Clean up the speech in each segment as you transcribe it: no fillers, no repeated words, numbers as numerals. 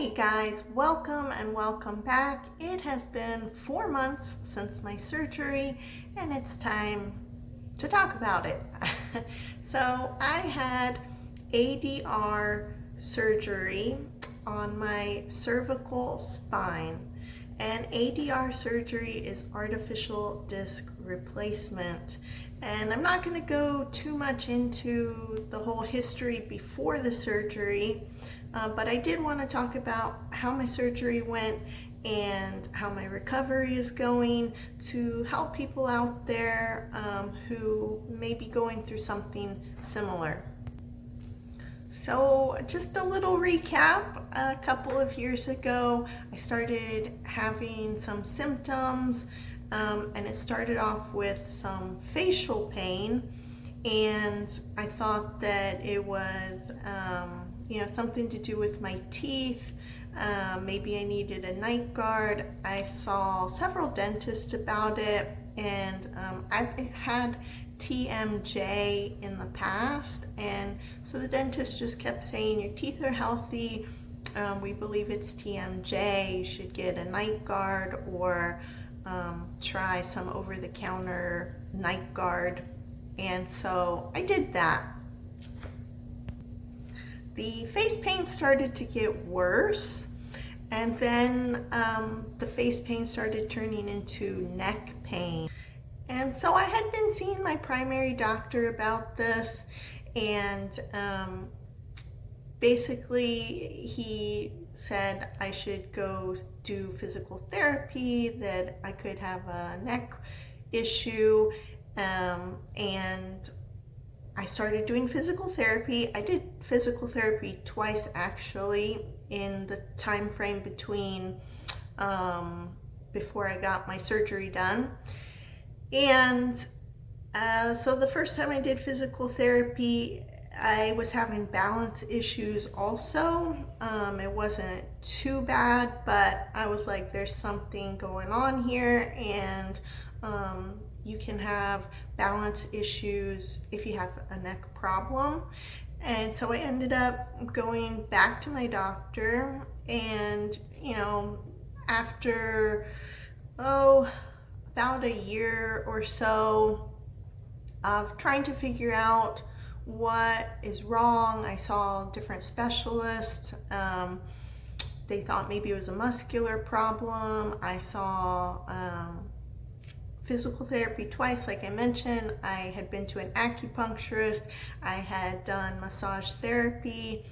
Hey guys, welcome and welcome back. It has been 4 months since my surgery and it's time to talk about it. So I had ADR surgery on my cervical spine, and ADR surgery is artificial disc replacement. And I'm not going to go too much into the whole history before the surgery, but I did want to talk about how my surgery went and how my recovery is going to help people out there who may be going through something similar. So just a little recap. A couple of years ago, I started having some symptoms, and it started off with some facial pain, and I thought that it was something to do with my teeth. Maybe I needed a night guard. I saw several dentists about it, and I've had TMJ in the past, and so the dentist just kept saying your teeth are healthy, we believe it's TMJ, you should get a night guard or try some over-the-counter night guard. And so I did that. The face pain started to get worse, and then the face pain started turning into neck pain. And so I had been seeing my primary doctor about this, and basically he said I should go do physical therapy, that I could have a neck issue, and I started doing physical therapy. I did physical therapy twice actually in the time frame between before I got my surgery done. And so the first time I did physical therapy, I was having balance issues also. It wasn't too bad, but I was like, there's something going on here, and you can have balance issues if you have a neck problem. And so I ended up going back to my doctor, and after about a year or so of trying to figure out what is wrong, I saw different specialists. They thought maybe it was a muscular problem. I saw physical therapy twice, like I mentioned. I had been to an acupuncturist. I had done massage therapy,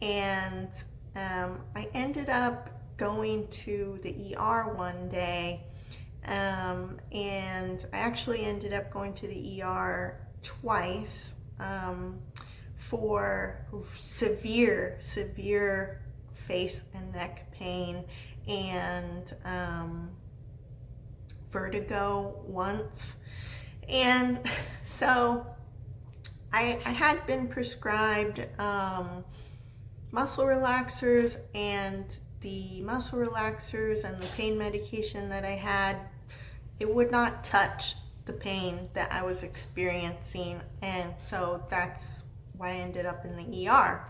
and I ended up going to the ER one day. And I actually ended up going to the ER twice for severe face and neck pain, and vertigo once. And so I had been prescribed muscle relaxers, and the muscle relaxers and the pain medication that I had, it would not touch the pain that I was experiencing, and so that's why I ended up in the ER.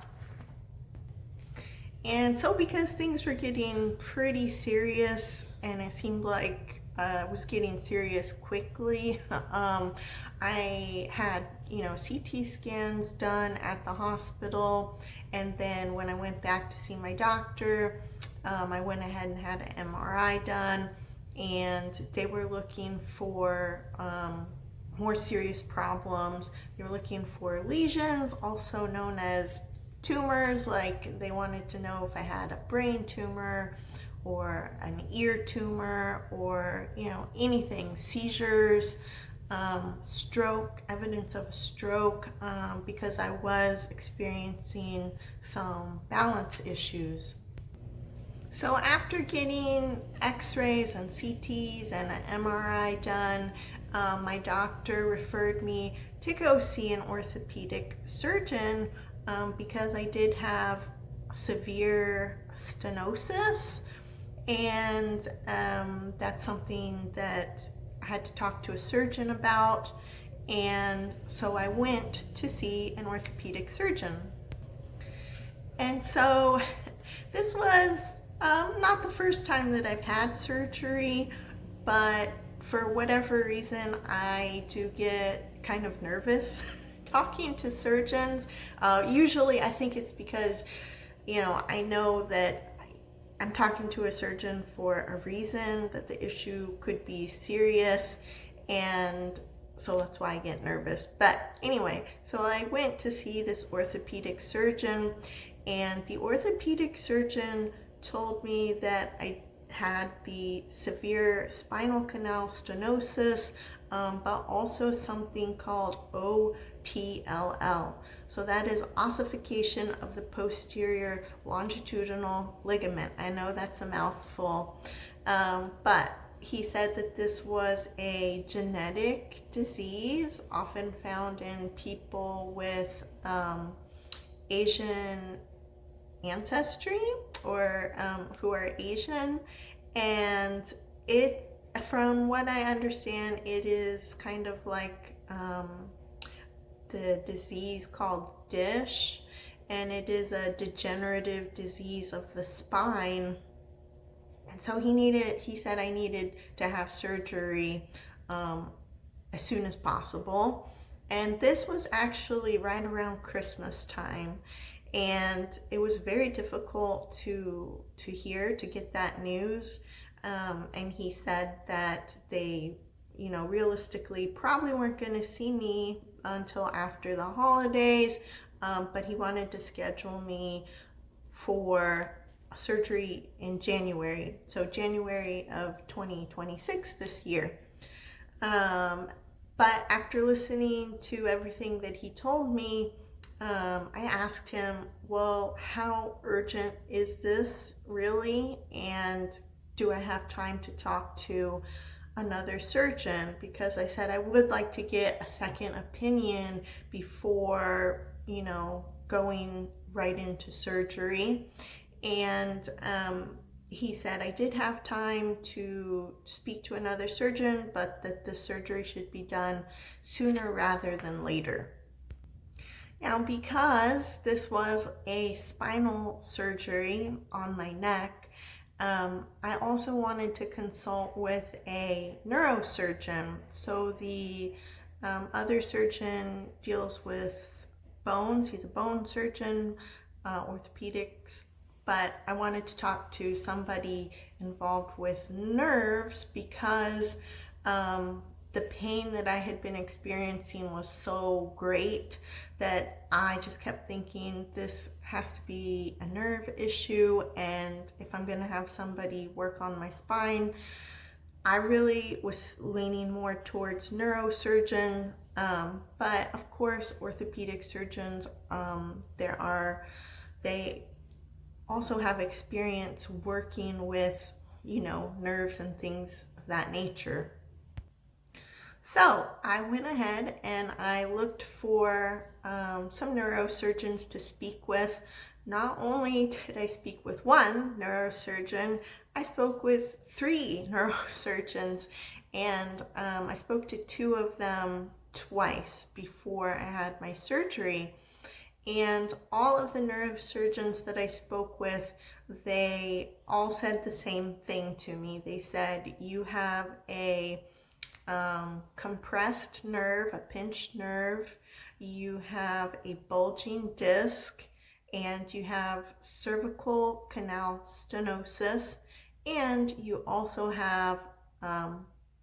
And so because things were getting pretty serious, and it seemed like it was getting serious quickly, I had CT scans done at the hospital, and then when I went back to see my doctor, I went ahead and had an MRI done, and they were looking for more serious problems. They were looking for lesions, also known as tumors. Like, they wanted to know if I had a brain tumor or an ear tumor, or anything, seizures, stroke, evidence of a stroke, because I was experiencing some balance issues. So after getting x-rays and CTs and an MRI done, my doctor referred me to go see an orthopedic surgeon, because I did have severe stenosis, and that's something that I had to talk to a surgeon about. And so I went to see an orthopedic surgeon. And so This was not the first time that I've had surgery, but for whatever reason, I do get kind of nervous talking to surgeons. Usually, I think it's because, I know that I'm talking to a surgeon for a reason, that the issue could be serious, and so that's why I get nervous. But anyway, so I went to see this orthopedic surgeon, and the orthopedic surgeon told me that I had the severe spinal canal stenosis, but also something called OPLL. So that is ossification of the posterior longitudinal ligament. I know that's a mouthful, but he said that this was a genetic disease often found in people with Asian ancestry, or who are Asian, and from what I understand, it is kind of like the disease called DISH, and it is a degenerative disease of the spine. And so he said I needed to have surgery as soon as possible. And this was actually right around Christmas time. And it was very difficult to get that news. And he said that they, realistically probably weren't going to see me until after the holidays. But he wanted to schedule me for surgery in January. So January of 2026 this year. But after listening to everything that he told me, I asked him, well, how urgent is this really? And do I have time to talk to another surgeon? Because I said I would like to get a second opinion before, going right into surgery. And he said I did have time to speak to another surgeon, but that the surgery should be done sooner rather than later. Now, because this was a spinal surgery on my neck, I also wanted to consult with a neurosurgeon. So the other surgeon deals with bones. He's a bone surgeon, orthopedics. But I wanted to talk to somebody involved with nerves because the pain that I had been experiencing was so great that I just kept thinking this has to be a nerve issue, and if I'm going to have somebody work on my spine, I really was leaning more towards neurosurgeon, but of course orthopedic surgeons, they also have experience working with, nerves and things of that nature. So I went ahead and I looked for some neurosurgeons to speak with. Not only did I speak with one neurosurgeon, I spoke with 3 neurosurgeons, and I spoke to 2 of them twice before I had my surgery. And all of the neurosurgeons that I spoke with, they all said the same thing to me. They said, you have a compressed nerve, a pinched nerve, you have a bulging disc, and you have cervical canal stenosis, and you also have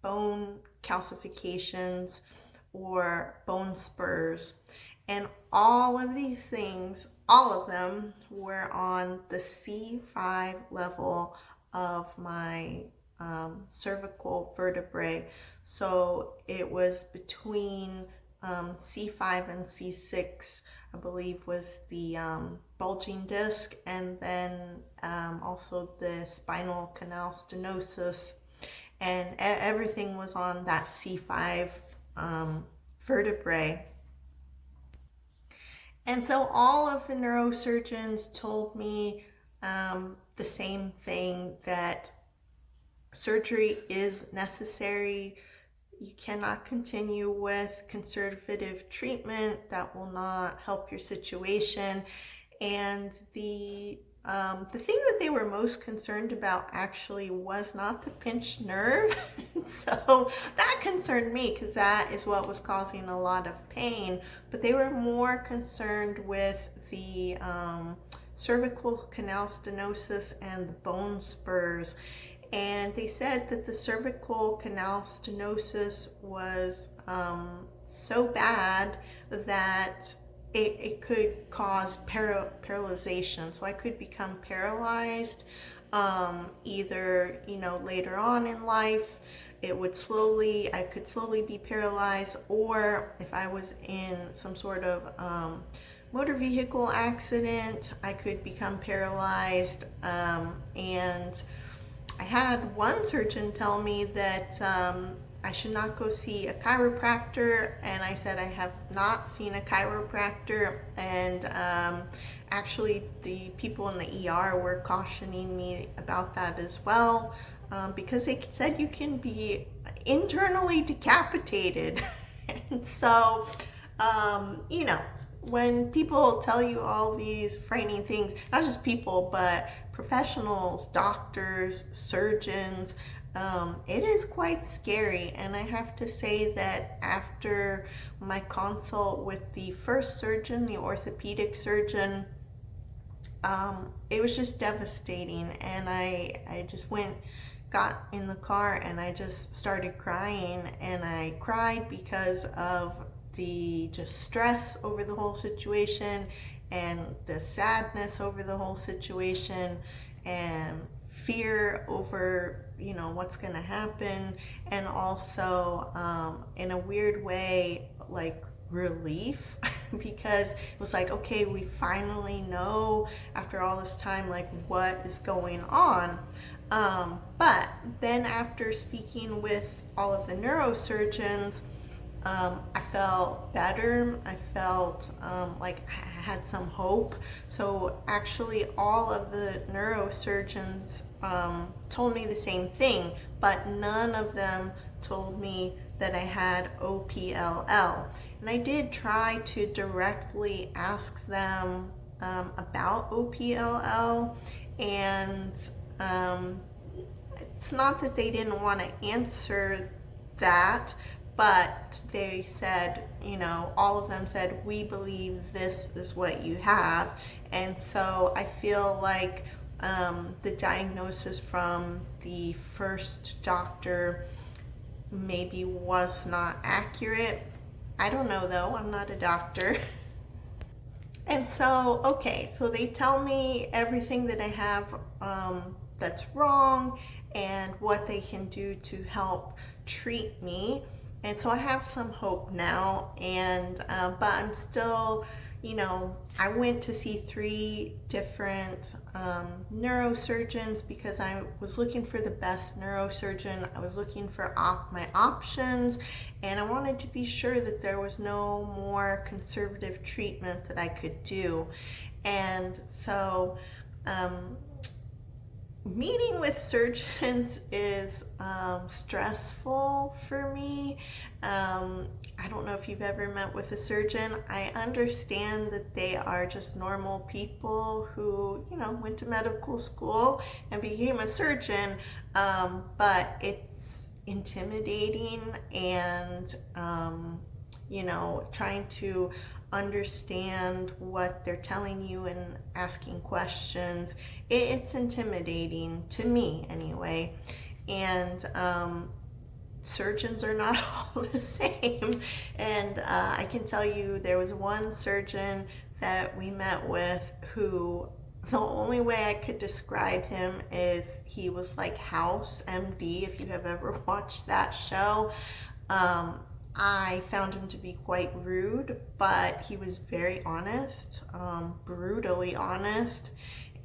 bone calcifications or bone spurs. And all of these things, all of them were on the C5 level of my cervical vertebrae. So it was between C5 and C6, I believe, was the bulging disc, and then also the spinal canal stenosis, and everything was on that C5 vertebrae. And so all of the neurosurgeons told me the same thing, that surgery is necessary. You cannot continue with conservative treatment. That will not help your situation. And the The thing that they were most concerned about actually was not the pinched nerve. So that concerned me because that is what was causing a lot of pain. But they were more concerned with the cervical canal stenosis and the bone spurs. And they said that the cervical canal stenosis was so bad that it could cause paralyzation. So I could become paralyzed either, later on in life. I could slowly be paralyzed, or if I was in some sort of motor vehicle accident, I could become paralyzed. And I had one surgeon tell me that I should not go see a chiropractor, and I said I have not seen a chiropractor, and actually the people in the ER were cautioning me about that as well, because they said you can be internally decapitated. And so, when people tell you all these frightening things, not just people, but professionals, doctors, surgeons, it is quite scary. And I have to say that after my consult with the first surgeon, the orthopedic surgeon, it was just devastating. And I just got in the car and I just started crying. And I cried because of the just stress over the whole situation and the sadness over the whole situation and fear over what's going to happen, and also in a weird way, like relief, because it was like, okay, we finally know after all this time like what is going on. But then after speaking with all of the neurosurgeons, I felt better. I felt like I had some hope. So actually all of the neurosurgeons told me the same thing, but none of them told me that I had OPLL. And I did try to directly ask them about OPLL, and it's not that they didn't want to answer that, but they said, all of them said, we believe this is what you have. And so I feel like the diagnosis from the first doctor maybe was not accurate. I don't know though, I'm not a doctor. And so, okay, so they tell me everything that I have that's wrong and what they can do to help treat me. And so I have some hope now, and but I'm still, I went to see 3 different neurosurgeons because I was looking for the best neurosurgeon. I was looking for my options, and I wanted to be sure that there was no more conservative treatment that I could do. And so meeting with surgeons is stressful for me. I don't know if you've ever met with a surgeon. I understand that they are just normal people who, went to medical school and became a surgeon, but it's intimidating, and, trying to understand what they're telling you and asking questions, it's intimidating to me anyway. And surgeons are not all the same. And I can tell you there was one surgeon that we met with who, the only way I could describe him is he was like House MD, if you have ever watched that show. I found him to be quite rude, but he was very honest, brutally honest,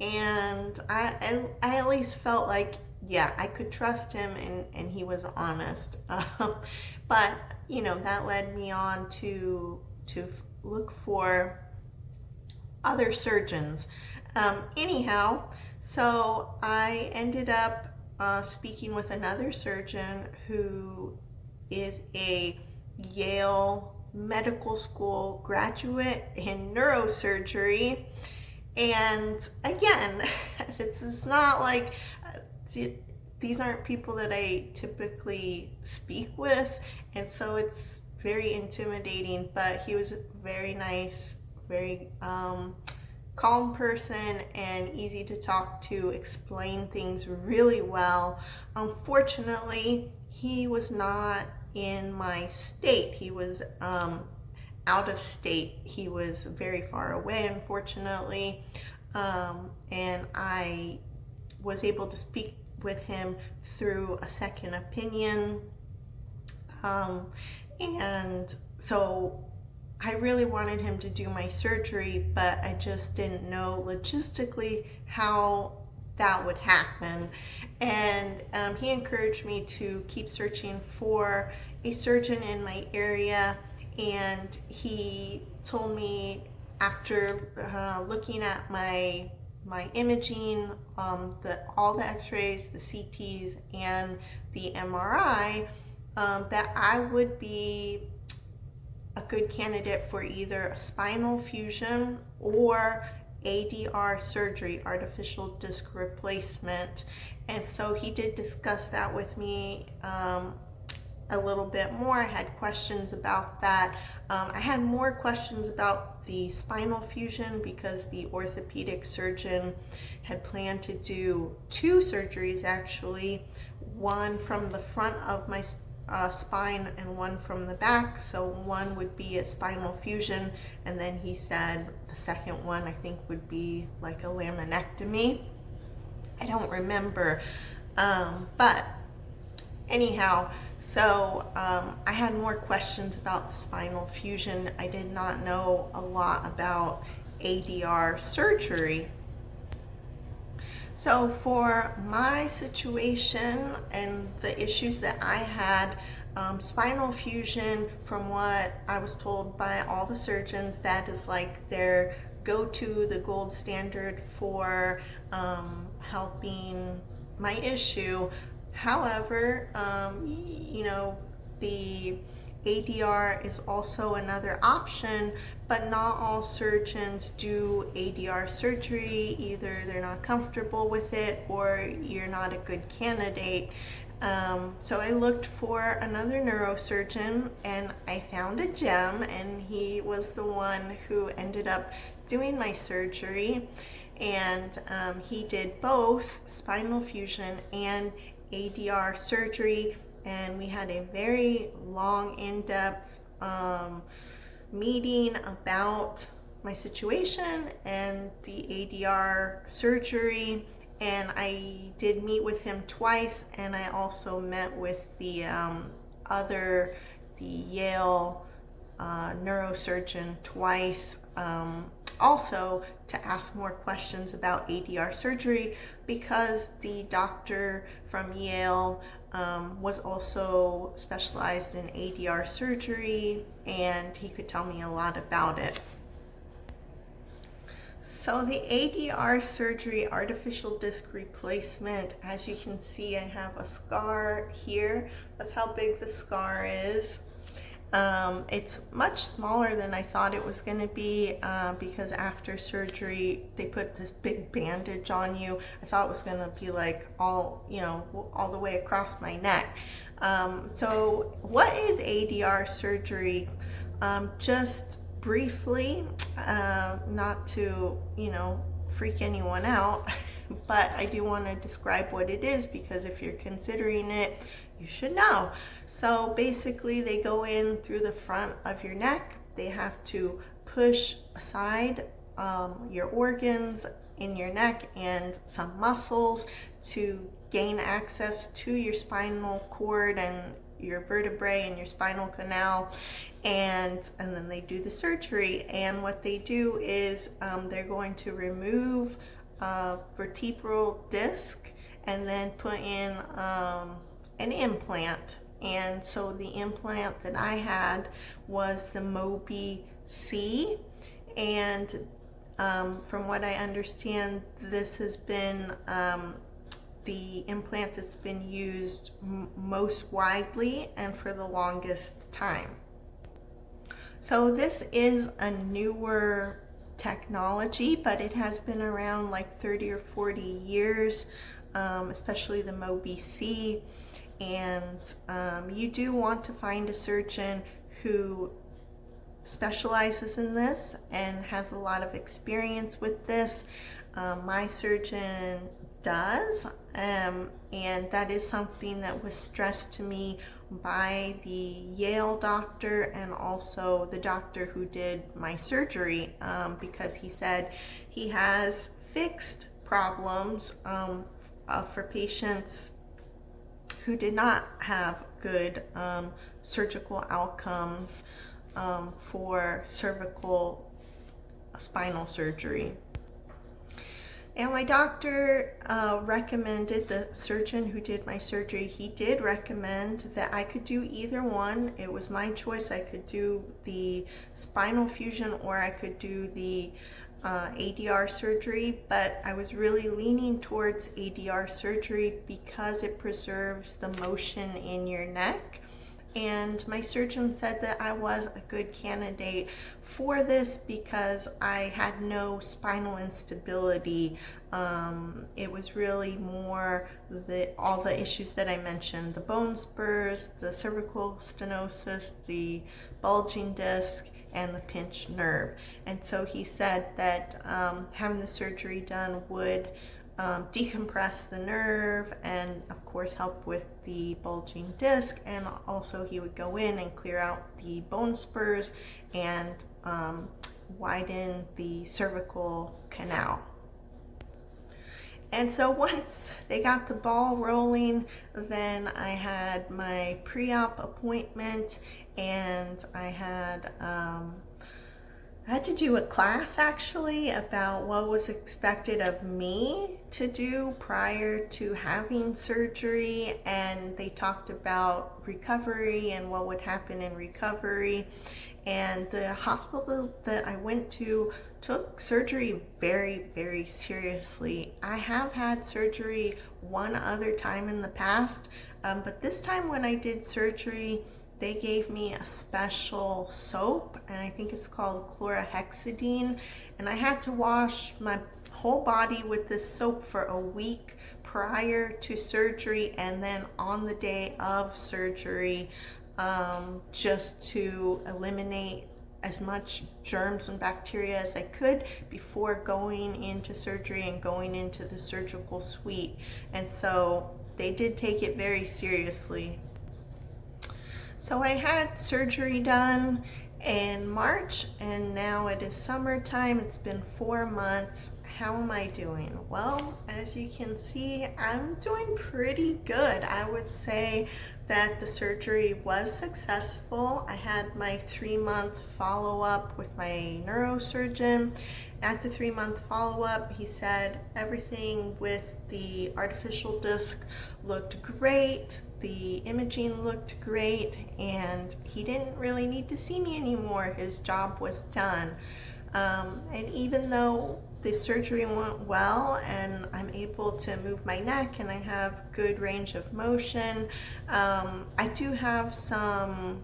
and I at least felt like, yeah, I could trust him, and he was honest. But that led me on to look for other surgeons. Anyhow, so I ended up speaking with another surgeon who is a Yale Medical School graduate in neurosurgery, And again, this is not like, these aren't people that I typically speak with, and so it's very intimidating. But he was very nice, very calm person, and easy to talk to, explain things really well. Unfortunately, he was not in my state. He was out of state. He was very far away, unfortunately. And I was able to speak with him through a second opinion. And so I really wanted him to do my surgery, but I just didn't know logistically how that would happen. And he encouraged me to keep searching for a surgeon in my area. And he told me, after looking at my imaging, all the x-rays, the CTs, and the MRI, that I would be a good candidate for either a spinal fusion or ADR surgery, artificial disc replacement. And so he did discuss that with me a little bit more. I had questions about that. I had more questions about the spinal fusion because the orthopedic surgeon had planned to do 2 surgeries actually, one from the front of my spine and one from the back. So one would be a spinal fusion, and then he said the second one I think would be like a laminectomy. I don't remember, but anyhow, so I had more questions about the spinal fusion. I did not know a lot about ADR surgery. So for my situation and the issues that I had, spinal fusion, from what I was told by all the surgeons, that is like their go-to, the gold standard for helping my issue. However, you know, the ADR is also another option, but not all surgeons do ADR surgery. Either they're not comfortable with it or you're not a good candidate. So I looked for another neurosurgeon and I found a gem, and he was the one who ended up doing my surgery. And he did both spinal fusion and ADR surgery, and we had a very long, in-depth meeting about my situation and the ADR surgery. And I did meet with him twice, and I also met with the Yale neurosurgeon twice, also to ask more questions about ADR surgery, because the doctor from Yale was also specialized in ADR surgery, and he could tell me a lot about it. So the ADR surgery, artificial disc replacement, as you can see, I have a scar here. That's how big the scar is. It's much smaller than I thought it was going to be, because after surgery they put this big bandage on you. I thought it was going to be like all the way across my neck. So what is ADR surgery? Just briefly, not to freak anyone out, but I do want to describe what it is, because if you're considering it, you should know. So basically, they go in through the front of your neck. They have to push aside your organs in your neck and some muscles to gain access to your spinal cord and your vertebrae and your spinal canal, and then they do the surgery. And what they do is they're going to remove vertebral disc and then put in an implant. And so the implant that I had was the Mobi C, and from what I understand, this has been the implant that's been used most widely and for the longest time. So this is a newer technology, but it has been around like 30 or 40 years, especially the MoBC. And you do want to find a surgeon who specializes in this and has a lot of experience with this. My surgeon does, and that is something that was stressed to me by the Yale doctor and also the doctor who did my surgery, because he said he has fixed problems for patients who did not have good surgical outcomes for cervical spinal surgery. And my doctor recommended, the surgeon who did my surgery, he did recommend that I could do either one. It was my choice. I could do the spinal fusion or I could do the ADR surgery, but I was really leaning towards ADR surgery because it preserves the motion in your neck. And my surgeon said that I was a good candidate for this because I had no spinal instability. It was really more all the issues that I mentioned, the bone spurs, the cervical stenosis, the bulging disc, and the pinched nerve. And so he said that having the surgery done would decompress the nerve and of course help with the bulging disc, and also he would go in and clear out the bone spurs and widen the cervical canal. And so once they got the ball rolling, then I had my pre-op appointment, and I had to do a class actually about what was expected of me to do prior to having surgery, and they talked about recovery and what would happen in recovery. And the hospital that I went to took surgery very, very seriously. I have had surgery one other time in the past, but this time when I did surgery, they gave me a special soap, and I think it's called chlorhexidine, and I had to wash my whole body with this soap for a week prior to surgery and then on the day of surgery, just to eliminate as much germs and bacteria as I could before going into surgery and going into the surgical suite. And so they did take it very seriously. So I had surgery done in March, and now it is summertime. It's been 4 months. How am I doing? Well, as you can see, I'm doing pretty good. I would say that the surgery was successful. I had my 3-month follow-up with my neurosurgeon. At the 3-month follow-up, he said everything with the artificial disc looked great. The imaging looked great, and he didn't really need to see me anymore. His job was done. And even though the surgery went well and I'm able to move my neck and I have good range of motion, I do have some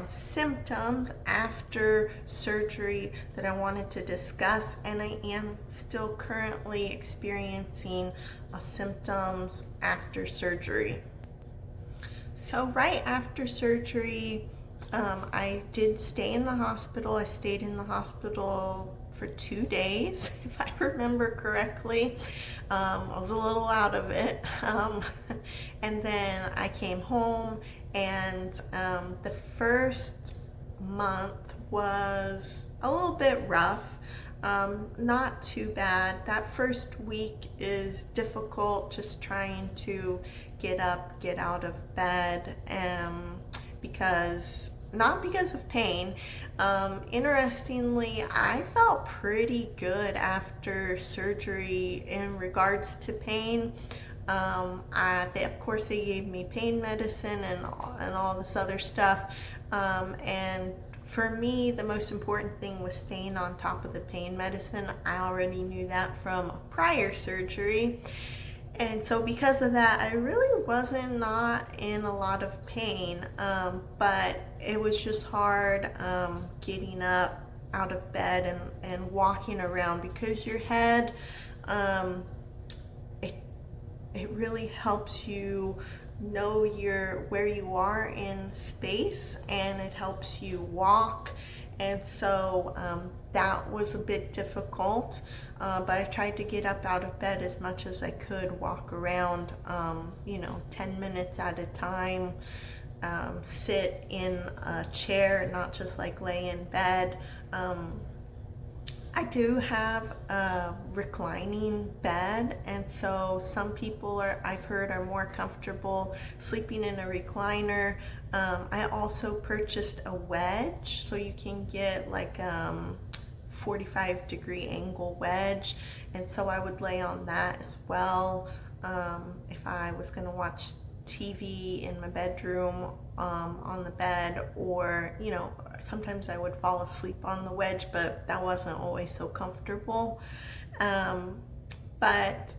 symptoms after surgery that I wanted to discuss, and I am still currently experiencing symptoms after surgery. So right after surgery, I did stay in the hospital. I stayed in the hospital for 2 days, if I remember correctly. I was a little out of it. And then I came home, and the first month was a little bit rough. Not too bad. That first week is difficult, just trying to get up, get out of bed, not because of pain. Interestingly, I felt pretty good after surgery in regards to pain. Of course, they gave me pain medicine and all this other stuff. And for me, the most important thing was staying on top of the pain medicine. I already knew that from prior surgery. And so because of that, I really wasn't not in a lot of pain, but it was just hard getting up out of bed and walking around, because your head, it really helps you know where you are in space, and it helps you walk. And so that was a bit difficult, but I tried to get up out of bed as much as I could, walk around 10 minutes at a time, sit in a chair, not just like lay in bed. I do have a reclining bed, and so some people I've heard, are more comfortable sleeping in a recliner. I also purchased a wedge, so you can get like 45-degree angle wedge, and so I would lay on that as well. If I was going to watch TV in my bedroom, on the bed, or sometimes I would fall asleep on the wedge, but that wasn't always so comfortable. But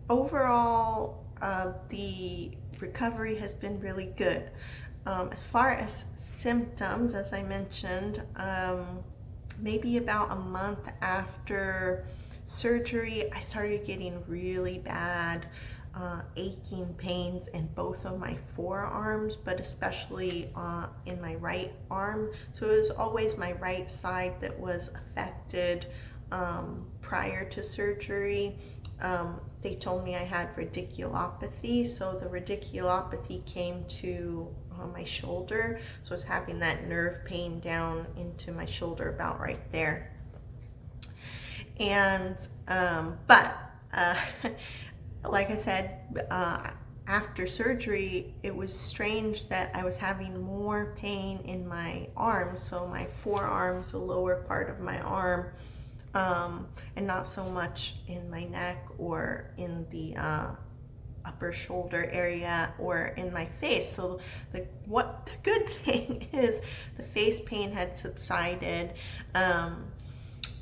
overall, the recovery has been really good. As far as symptoms, as I mentioned, maybe about a month after surgery, I started getting really bad aching pains in both of my forearms, but especially in my right arm. So it was always my right side that was affected prior to surgery. They told me I had radiculopathy, so the radiculopathy came to my shoulder, so I was having that nerve pain down into my shoulder, about right there. And but like I said, after surgery, it was strange that I was having more pain in my arms, so my forearms, the lower part of my arm, and not so much in my neck or in the upper shoulder area or in my face. So the good thing is the face pain had subsided.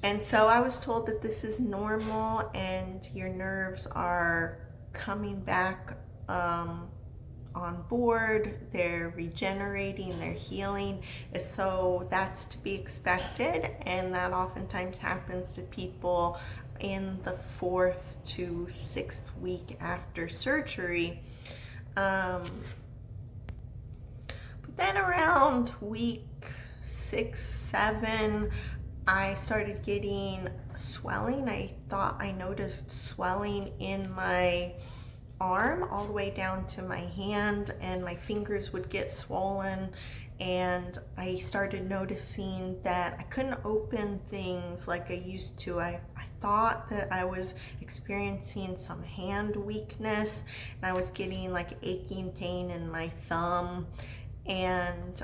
And so I was told that this is normal and your nerves are coming back on board, they're regenerating, they're healing. So that's to be expected, and that oftentimes happens to people in the 4th to 6th week after surgery. But then around week 6, 7, I started getting swelling. I thought I noticed swelling in my arm all the way down to my hand, and my fingers would get swollen, and I started noticing that I couldn't open things like I used to. I thought that I was experiencing some hand weakness, and I was getting like aching pain in my thumb. And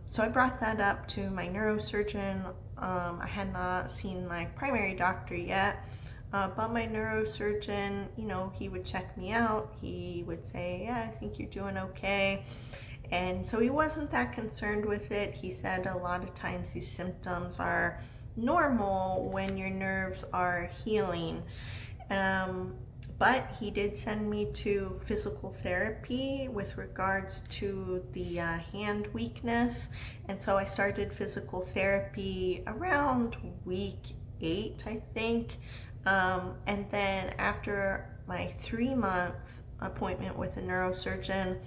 so I brought that up to my neurosurgeon. I had not seen my primary doctor yet, but my neurosurgeon, he would check me out. He would say, yeah, I think you're doing okay. And so he wasn't that concerned with it. He said a lot of times these symptoms are normal when your nerves are healing. But he did send me to physical therapy with regards to the hand weakness. And so I started physical therapy around week 8, I think. And then after my 3-month appointment with a neurosurgeon,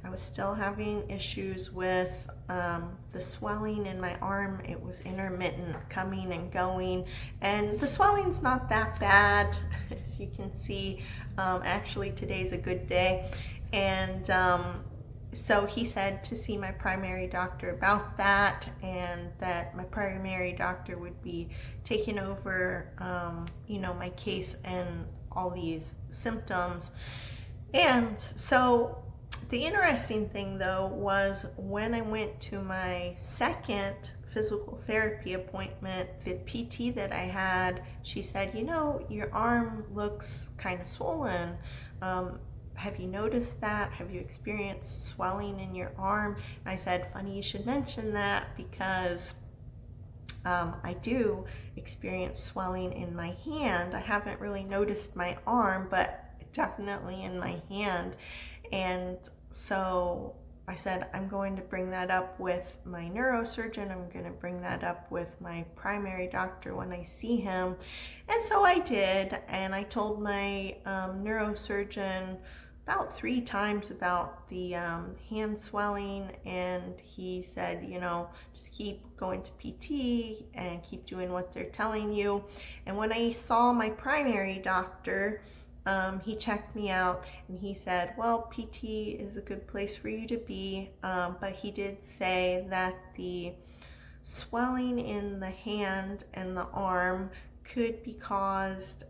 I was still having issues with the swelling in my arm. It was intermittent, coming and going, and the swelling's not that bad, as you can see. Actually, today's a good day, and so he said to see my primary doctor about that, and that my primary doctor would be taking over, my case and all these symptoms. And so the interesting thing, though, was when I went to my second physical therapy appointment, the PT that I had, she said, your arm looks kind of swollen. Have you noticed that? Have you experienced swelling in your arm? And I said, funny you should mention that, because I do experience swelling in my hand. I haven't really noticed my arm, but definitely in my hand. And so I said, I'm going to bring that up with my neurosurgeon. I'm going to bring that up with my primary doctor when I see him. And so I did. And I told my neurosurgeon about 3 times about the hand swelling. And he said, just keep going to PT and keep doing what they're telling you. And when I saw my primary doctor, he checked me out and he said, well, PT is a good place for you to be, but he did say that the swelling in the hand and the arm could be caused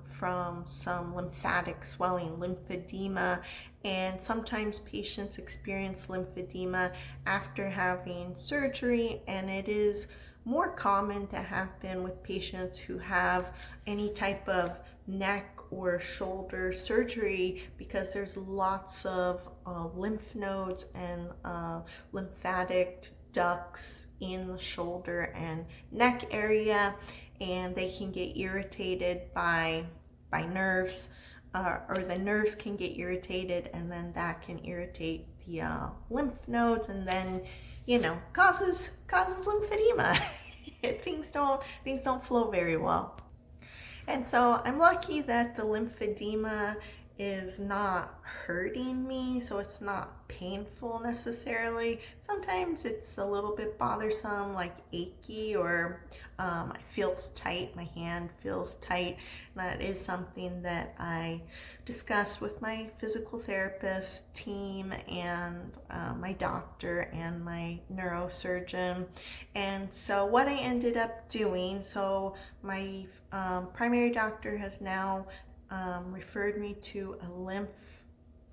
from some lymphatic swelling, lymphedema, and sometimes patients experience lymphedema after having surgery, and it is more common to happen with patients who have any type of neck or shoulder surgery because there's lots of lymph nodes and lymphatic ducts in the shoulder and neck area, and they can get irritated by nerves, or the nerves can get irritated, and then that can irritate the lymph nodes, and then causes lymphedema. things don't flow very well. And so I'm lucky that the lymphedema is not hurting me, so it's not painful necessarily. Sometimes it's a little bit bothersome, like achy, or it feels tight, my hand feels tight. And that is something that I discussed with my physical therapist team and my doctor and my neurosurgeon. And so what I ended up doing, so my primary doctor has now referred me to a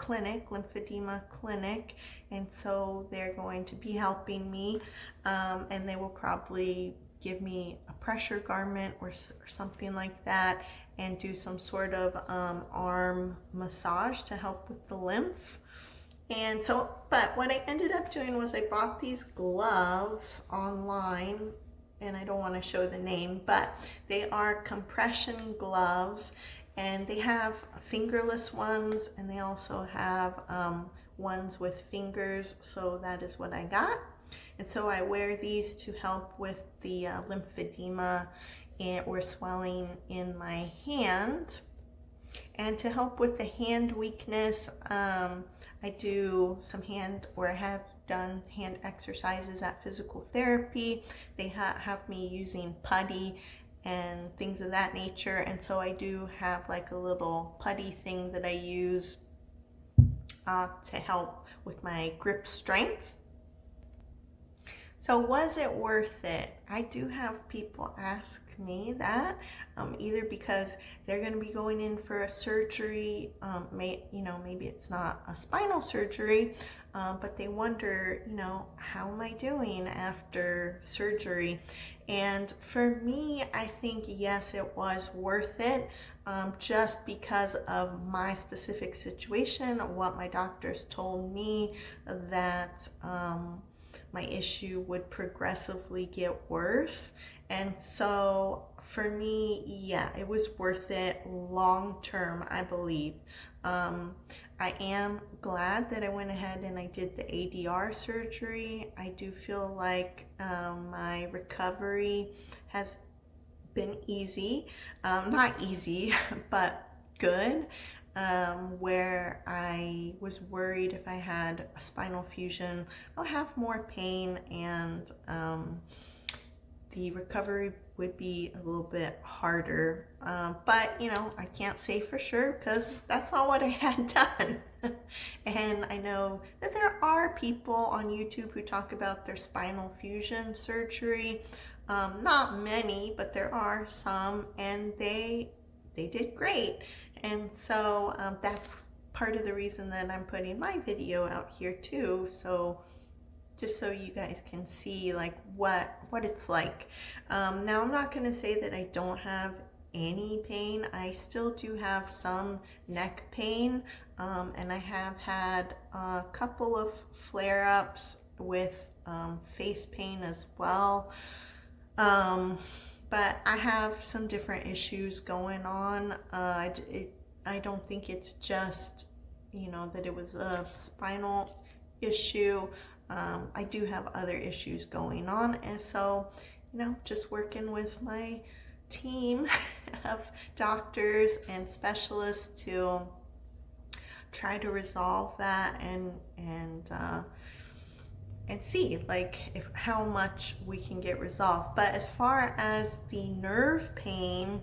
lymphedema clinic, and so they're going to be helping me, and they will probably give me a pressure garment or something like that, and do some sort of arm massage to help with the lymph. And so, but what I ended up doing was I bought these gloves online, and I don't want to show the name, but they are compression gloves, and they have fingerless ones, and they also have ones with fingers, so that is what I got. And so I wear these to help with the lymphedema or swelling in my hand. And to help with the hand weakness, I do some I have done hand exercises at physical therapy. They have me using putty and things of that nature, and so I do have like a little putty thing that I use to help with my grip strength. So was it worth it? I do have people ask me that, either because they're going to be going in for a surgery, maybe it's not a spinal surgery, but they wonder, how am I doing after surgery? And for me, I think yes, it was worth it, just because of my specific situation, what my doctors told me, that my issue would progressively get worse. And so for me, yeah, it was worth it long term, I believe. I am glad that I went ahead and I did the ADR surgery. I do feel like my recovery has been easy. Not easy, but good. Where I was worried if I had a spinal fusion, I'll have more pain, and the recovery would be a little bit harder. But I can't say for sure because that's not what I had done. And I know that there are people on YouTube who talk about their spinal fusion surgery. Not many, but there are some, and they did great. And so that's part of the reason that I'm putting my video out here too, so just so you guys can see like what it's like. Now I'm not going to say that I don't have any pain. I still do have some neck pain, and I have had a couple of flare-ups with face pain as well. But I have some different issues going on. I don't think it's just, that it was a spinal issue. I do have other issues going on, and so, just working with my team of doctors and specialists to try to resolve that and see like if how much we can get resolved. But as far as the nerve pain,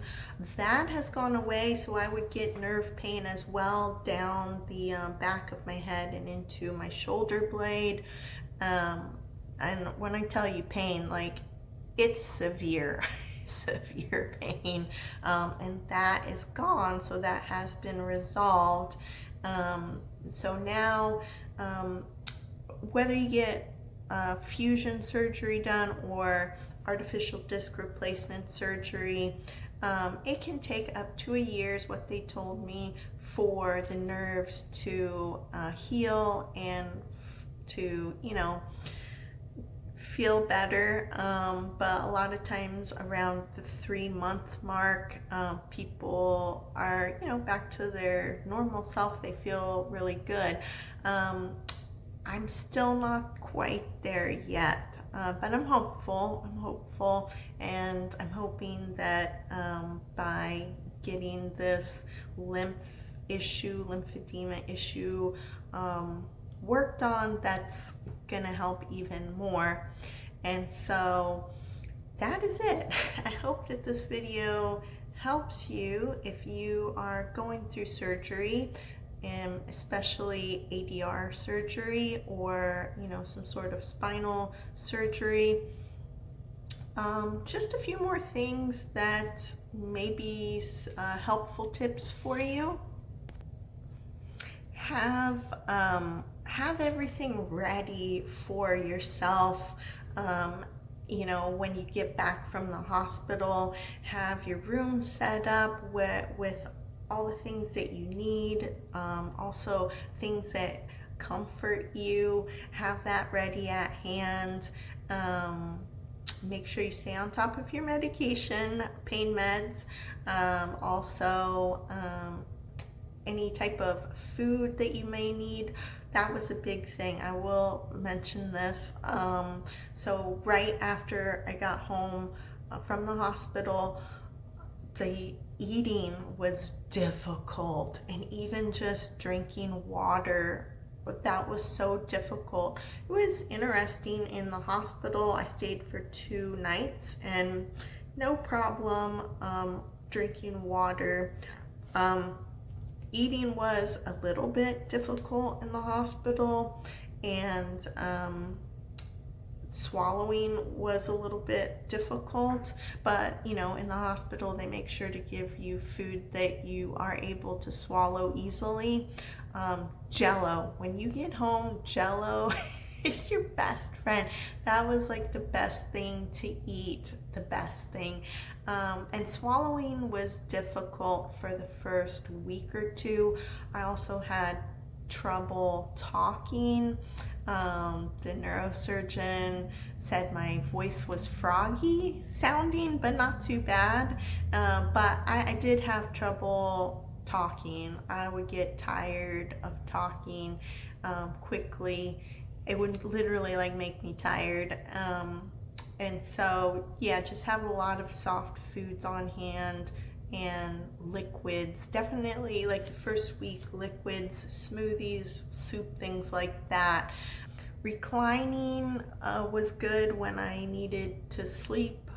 that has gone away. So I would get nerve pain as well down the back of my head and into my shoulder blade. And when I tell you pain, like, it's severe. Severe pain, and that is gone. So that has been resolved. So now, whether you get fusion surgery done or artificial disc replacement surgery, it can take up to a year, is what they told me, for the nerves to heal and to, feel better. But a lot of times around the 3-month mark, people are, back to their normal self. They feel really good. I'm still not quite there yet, but I'm hopeful, and I'm hoping that by getting this lymphedema issue worked on, that's gonna help even more. And so that is it. I hope that this video helps you if you are going through surgery, especially ADR surgery or some sort of spinal surgery. Just a few more things that may be helpful tips for you. Have everything ready for yourself. When you get back from the hospital, have your room set up with all the things that you need, also things that comfort you. Have that ready at hand. Make sure you stay on top of your medication, pain meds, also any type of food that you may need. That was a big thing. I will mention this. So right after I got home from the hospital, the eating was difficult, and even just drinking water, that was so difficult. It was interesting. In the hospital, I stayed for 2 nights and no problem drinking water. Eating was a little bit difficult in the hospital, and swallowing was a little bit difficult, but in the hospital they make sure to give you food that you are able to swallow easily. Jello, when you get home, Jello is your best friend. That was like the best thing to eat, the best thing. And swallowing was difficult for the first week or 2. I also had trouble talking. The neurosurgeon said my voice was froggy sounding, but not too bad. But I did have trouble talking. I would get tired of talking quickly. It would literally make me tired. And so, yeah, just have a lot of soft foods on hand and liquids. Definitely, the first week, liquids, smoothies, soup, things like that. Reclining was good when I needed to sleep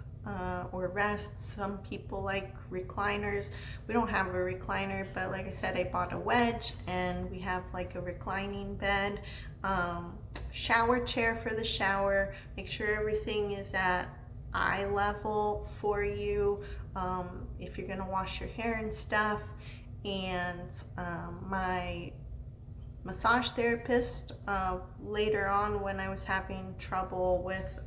or rest. Some people like recliners. We don't have a recliner, but like I said, I bought a wedge, and we have a reclining bed. Shower chair for the shower. Make sure everything is at eye level for you if you're gonna wash your hair and stuff. And my massage therapist, later on when I was having trouble with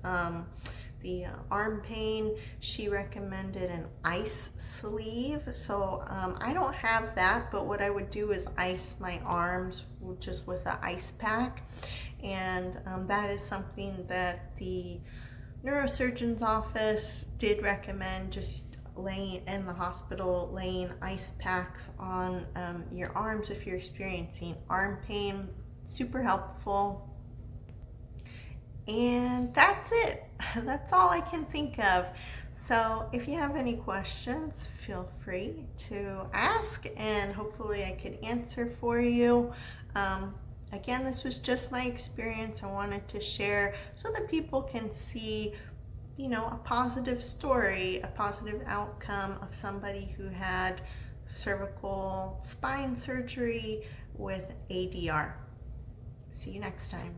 the arm pain, she recommended an ice sleeve. So I don't have that, but what I would do is ice my arms just with an ice pack. And that is something that the neurosurgeon's office did recommend, just laying in the hospital, laying ice packs on your arms if you're experiencing arm pain. Super helpful. And that's it. That's all I can think of. So if you have any questions, feel free to ask, and hopefully I could answer for you. Again, this was just my experience. I wanted to share so that people can see, a positive story, a positive outcome of somebody who had cervical spine surgery with ADR. See you next time.